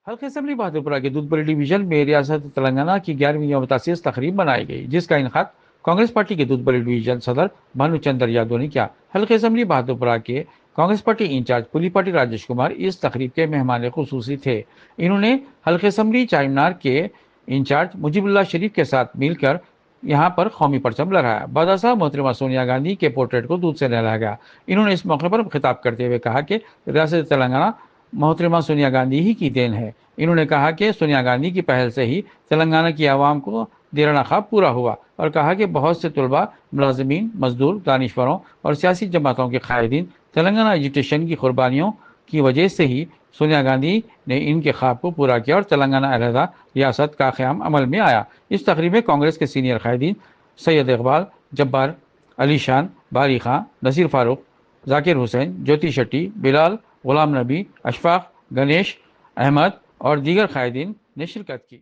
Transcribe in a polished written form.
حلقہ اسمبلی بہادرپورہ کے دودھ پری ڈویژن میں ریاست تلنگانہ کی 11ویں یوم تاسیس تقریب منائی گئی، جس کا انعقاد کانگریس پارٹی کے دودھ پری ڈویژن صدر بھانو چندر یادو نے کیا۔ حلقہ اسمبلی بہادرپورہ کے کانگریس پارٹی انچارج پولی پارٹی راجیش کمار اس تقریب کے مہمان خصوصی تھے۔ انہوں نے حلقہ اسمبلی چارمینار کے انچارج مجیب اللہ شریف کے ساتھ مل کر یہاں پر قومی پرچم لہرایا۔ بعد ازاں محترمہ سونیا گاندھی کے پورٹریٹ کو دودھ سے نہلایا گیا۔ انہوں نے اس موقع پر خطاب کرتے ہوئے کہا کہ ریاست تلنگانہ محترمہ سونیا گاندھی ہی کی دین ہے۔ انہوں نے کہا کہ سونیا گاندھی کی پہل سے ہی تلنگانہ کی عوام کو دیرانہ خواب پورا ہوا، اور کہا کہ بہت سے طلباء، ملازمین، مزدور، دانشوروں اور سیاسی جماعتوں کے قائدین تلنگانہ ایجوکیشن کی قربانیوں کی وجہ سے ہی سونیا گاندھی نے ان کے خواب کو پورا کیا اور تلنگانہ علیحدہ ریاست کا قیام عمل میں آیا۔ اس تقریب میں کانگریس کے سینئر قائدین سید اقبال، جبار، علی شان، باری خان، نذیر فاروق، ذاکر حسین، جوتی شیٹی، بلال، غلام نبی، اشفاق، گنیش، احمد اور دیگر قائدین نے شرکت کی۔